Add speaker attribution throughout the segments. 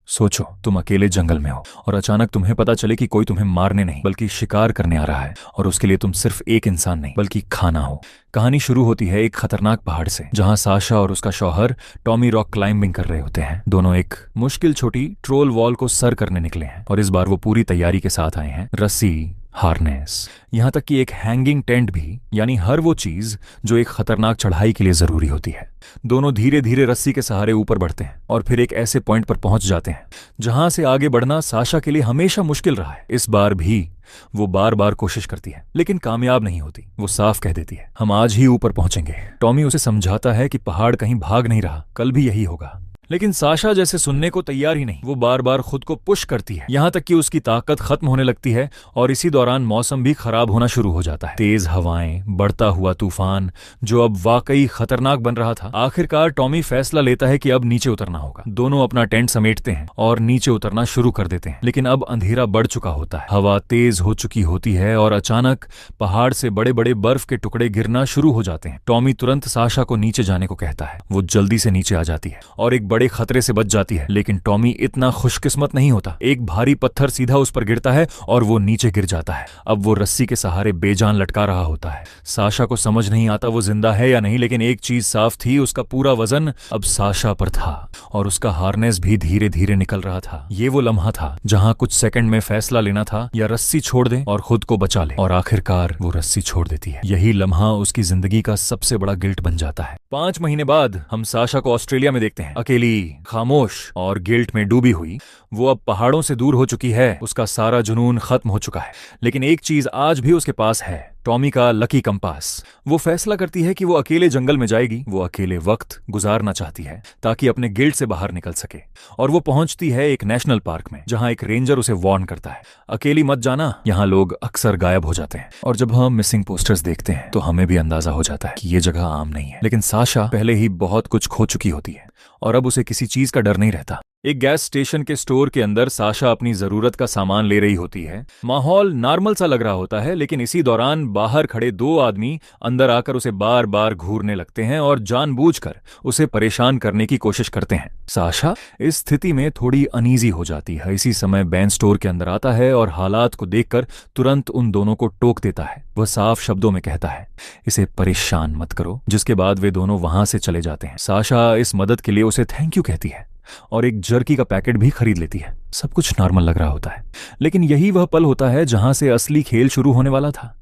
Speaker 1: सोचो, तुम अकेले जंगल में हो और अचानक तुम्हें पता चले कि कोई तुम्हें मारने नहीं बल्कि शिकार करने आ रहा है, और उसके लिए तुम सिर्फ एक इंसान नहीं बल्कि खाना हो। कहानी शुरू होती है एक खतरनाक पहाड़ से, जहां साशा और उसका शौहर टॉमी रॉक क्लाइंबिंग कर रहे होते हैं। दोनों एक मुश्किल छोटी ट्रोल वॉल को सर करने निकले हैं, और इस बार वो पूरी तैयारी के साथ आए हैं। रस्सी, हार्नेस, यहाँ तक कि एक हैंगिंग टेंट भी, यानी हर वो चीज जो एक खतरनाक चढ़ाई के लिए जरूरी होती है। दोनों धीरे धीरे रस्सी के सहारे ऊपर बढ़ते हैं और फिर एक ऐसे पॉइंट पर पहुंच जाते हैं जहां से आगे बढ़ना साशा के लिए हमेशा मुश्किल रहा है। इस बार भी वो बार बार कोशिश करती है, लेकिन कामयाब नहीं होती। वो साफ कह देती है, हम आज ही ऊपर पहुंचेंगे। टॉमी उसे समझाता है कि पहाड़ कहीं भाग नहीं रहा, कल भी यही होगा। लेकिन साशा जैसे सुनने को तैयार ही नहीं। वो बार बार खुद को पुश करती है, यहाँ तक कि उसकी ताकत खत्म होने लगती है। और इसी दौरान मौसम भी खराब होना शुरू हो जाता है। तेज हवाएं, बढ़ता हुआ तूफान, जो अब वाकई खतरनाक बन रहा था। आखिरकार टॉमी फैसला लेता है कि अब नीचे उतरना होगा। दोनों अपना टेंट समेटते हैं और नीचे उतरना शुरू कर देते हैं। लेकिन अब अंधेरा बढ़ चुका होता है, हवा तेज हो चुकी होती है और अचानक पहाड़ से बड़े बड़े बर्फ के टुकड़े गिरना शुरू हो जाते हैं। टॉमी तुरंत साशा को नीचे जाने को कहता है। वो जल्दी से नीचे आ जाती है और एक बड़े खतरे से बच जाती है। लेकिन टॉमी इतना खुशकिस्मत नहीं होता। एक भारी पत्थर सीधा उस पर गिरता है और वो नीचे गिर जाता है। अब वो रस्सी के सहारे बेजान लटका रहा होता है। साशा को समझ नहीं आता वो जिंदा है या नहीं, लेकिन एक चीज साफ थी, उसका पूरा वजन अब साशा पर था और उसका हार्नेस भी धीरे धीरे निकल रहा था। ये वो लम्हा था जहां कुछ सेकंड में फैसला लेना था, या रस्सी छोड़ दे और खुद को बचा ले। और आखिरकार वो रस्सी छोड़ देती है। यही लम्हा उसकी जिंदगी का सबसे बड़ा गिल्ट बन जाता है। 5 महीने बाद हम साशा को ऑस्ट्रेलिया में देखते हैं, अकेली, खामोश और गिल्ट में डूबी हुई। वो अब पहाड़ों से दूर हो चुकी है, उसका सारा जुनून खत्म हो चुका है। लेकिन एक चीज आज भी उसके पास है, टॉमी का लकी कंपास। वो फैसला करती है कि वो अकेले जंगल में जाएगी। वो अकेले वक्त गुजारना चाहती है ताकि अपने गिल्ट से बाहर निकल सके। और वो पहुंचती है एक नेशनल पार्क में, जहां एक रेंजर उसे वार्न करता है, अकेली मत जाना, यहाँ लोग अक्सर गायब हो जाते हैं। और जब हम मिसिंग पोस्टर्स देखते हैं तो हमें भी अंदाजा हो जाता है कि ये जगह आम नहीं है। लेकिन साशा पहले ही बहुत कुछ खो चुकी होती है और अब उसे किसी चीज का डर नहीं रहता। एक गैस स्टेशन के स्टोर के अंदर साशा अपनी जरूरत का सामान ले रही होती है। माहौल नॉर्मल सा लग रहा होता है, लेकिन इसी दौरान बाहर खड़े 2 आदमी अंदर आकर उसे बार बार घूरने लगते हैं और जानबूझकर उसे परेशान करने की कोशिश करते हैं। साशा इस स्थिति में थोड़ी अनईजी हो जाती है। इसी समय बैन स्टोर के अंदर आता है और हालात को देखकर तुरंत उन दोनों को टोक देता है। वह साफ शब्दों में कहता है, इसे परेशान मत करो, जिसके बाद वे दोनों वहां से चले जाते हैं। साशा इस मदद के लिए उसे थैंक यू कहती है और एक जर्की का पैकेट भी खरीद लेती है। सब कुछ नॉर्मल लग रहा होता है, लेकिन यही वह पल होता है जहां से असली खेल शुरू होने वाला था।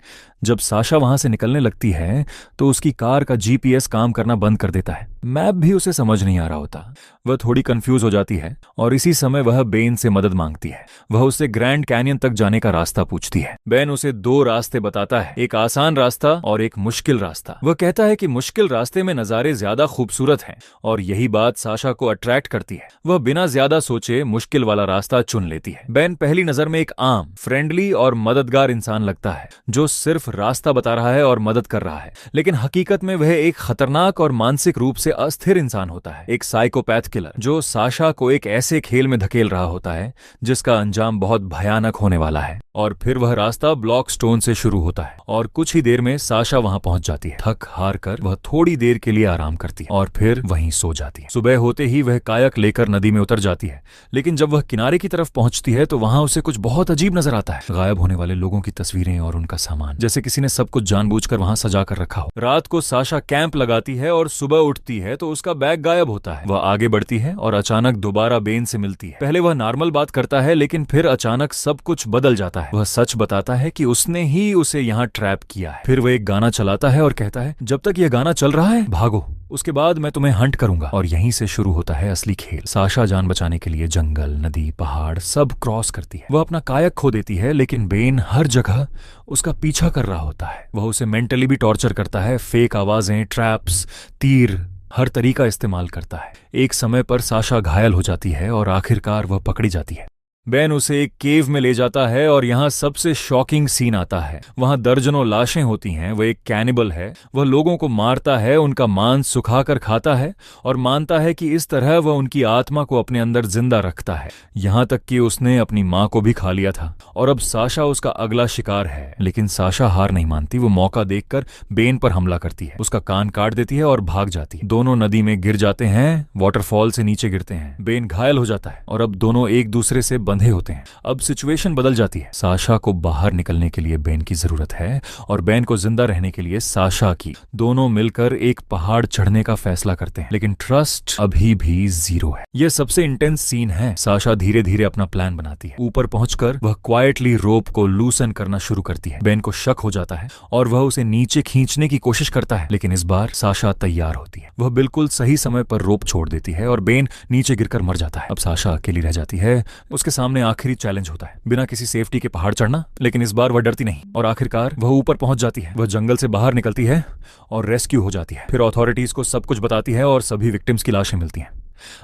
Speaker 1: जब साशा वहां से निकलने लगती है तो उसकी कार का जीपीएस काम करना बंद कर देता है। मैप भी उसे समझ नहीं आ रहा होता। वह थोड़ी कंफ्यूज हो जाती है और इसी समय वह बेन से मदद मांगती है। वह उससे ग्रैंड कैनियन तक जाने का रास्ता पूछती है। बेन उसे 2 रास्ते बताता है, एक आसान रास्ता और एक मुश्किल रास्ता। वह कहता है कि मुश्किल रास्ते में नजारे ज्यादा खूबसूरत हैं और यही बात साशा को अट्रैक्ट करती है। वह बिना ज्यादा सोचे मुश्किल वाला रास्ता चुन लेती है। बेन पहली नजर में एक आम, फ्रेंडली और मददगार इंसान लगता है, जो सिर्फ रास्ता बता रहा है और मदद कर रहा है। लेकिन हकीकत में वह एक खतरनाक और मानसिक रूप से अस्थिर इंसान होता है, एक साइकोपैथ किलर, जो साशा को एक ऐसे खेल में धकेल रहा होता है जिसका अंजाम बहुत भयानक होने वाला है। और फिर वह रास्ता ब्लॉक स्टोन से शुरू होता है और कुछ ही देर में साशा वहां पहुंच जाती है। थक हार कर वह थोड़ी देर के लिए आराम करती है और फिर वहीं सो जाती है। सुबह होते ही वह कायक लेकर नदी में उतर जाती है, लेकिन जब वह किनारे की तरफ पहुंचती है तो वहां उसे कुछ बहुत अजीब नजर आता है। गायब होने वाले लोगों की तस्वीरें और उनका सामान, जैसे किसी ने सब कुछ जानबूझकर वहां सजा कर रखा हो। रात को साशा कैंप लगाती है और सुबह उठती है तो उसका बैग गायब होता है। वह आगे बढ़ती है और अचानक दोबारा बेन से मिलती है। पहले वह नॉर्मल बात करता है, लेकिन फिर अचानक सब कुछ बदल जाता है। वह सच बताता है कि उसने ही उसे यहाँ ट्रैप किया है। फिर वह एक गाना चलाता है और कहता है, जब तक यह गाना चल रहा है भागो, उसके बाद मैं तुम्हें हंट करूंगा। और यहीं से शुरू होता है असली खेल। साशा जान बचाने के लिए जंगल, नदी, पहाड़ सब क्रॉस करती है। वह अपना कायक खो देती है, लेकिन बेन हर जगह उसका पीछा कर रहा होता है। वह उसे मेंटली भी टॉर्चर करता है, फेक आवाजें, ट्रैप्स, तीर, हर तरीका इस्तेमाल करता है। एक समय पर साशा घायल हो जाती है और आखिरकार वह पकड़ी जाती है। बेन उसे एक केव में ले जाता है और यहाँ सबसे शॉकिंग सीन आता है। वहां दर्जनों लाशें होती हैं। वह एक कैनिबल है। वह लोगों को मारता है, उनका मांस सुखाकर खाता है और मानता है कि इस तरह वह उनकी आत्मा को अपने अंदर जिंदा रखता है। यहाँ तक कि उसने अपनी माँ को भी खा लिया था और अब साशा उसका अगला शिकार है। लेकिन साशा हार नहीं मानती। वो मौका देखकर बेन पर हमला करती है, उसका कान काट देती है और भाग जाती है। दोनों नदी में गिर जाते हैं, वाटरफॉल से नीचे गिरते हैं। बेन घायल हो जाता है और अब दोनों एक दूसरे से बंधे होते हैं। अब सिचुएशन बदल जाती है। साशा को बाहर निकलने के लिए बेन की जरूरत है और बेन को जिंदा रहने के लिए साशा की। दोनों मिलकर एक पहाड़ चढ़ने का फैसला करते हैं, लेकिन ट्रस्ट अभी भी जीरो है। यह सबसे इंटेंस सीन है। साशा धीरे धीरे अपना प्लान बनाती है। ऊपर पहुंचकर वह क्वाइटली रोप को लूसन करना शुरू करती है। बेन को शक हो जाता है और वह उसे नीचे खींचने की कोशिश करता है, लेकिन इस बार साशा तैयार होती है। वह बिल्कुल सही समय पर रोप छोड़ देती है और बेन नीचे गिरकर मर जाता है। अब साशा अकेली रह जाती है। उसके सामने आखिरी चैलेंज होता है, बिना किसी सेफ्टी के पहाड़ चढ़ना। लेकिन इस बार वह डरती नहीं और आखिरकार वह ऊपर पहुंच जाती है। वह जंगल से बाहर निकलती है और रेस्क्यू हो जाती है। फिर अथॉरिटीज को सब कुछ बताती है और सभी विक्टिम्स की लाशें मिलती हैं।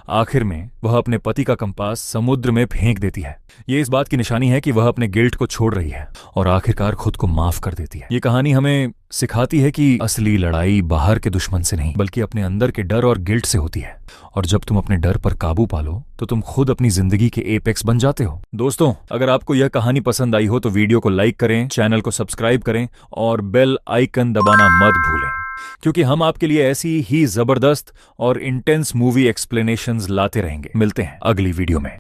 Speaker 1: आखिर में वह अपने पति का कंपास समुद्र में फेंक देती है। ये इस बात की निशानी है कि वह अपने गिल्ट को छोड़ रही है और आखिरकार खुद को माफ कर देती है। ये कहानी हमें सिखाती है कि असली लड़ाई बाहर के दुश्मन से नहीं, बल्कि अपने अंदर के डर और गिल्ट से होती है। और जब तुम अपने डर पर काबू पालो तो तुम खुद अपनी जिंदगी के एपेक्स बन जाते हो। दोस्तों, अगर आपको यह कहानी पसंद आई हो तो वीडियो को लाइक करें, चैनल को सब्सक्राइब करें और बेल आइकन दबाना मत भूलें, क्योंकि हम आपके लिए ऐसी ही जबरदस्त और इंटेंस मूवी एक्सप्लेनेशंस लाते रहेंगे। मिलते हैं अगली वीडियो में।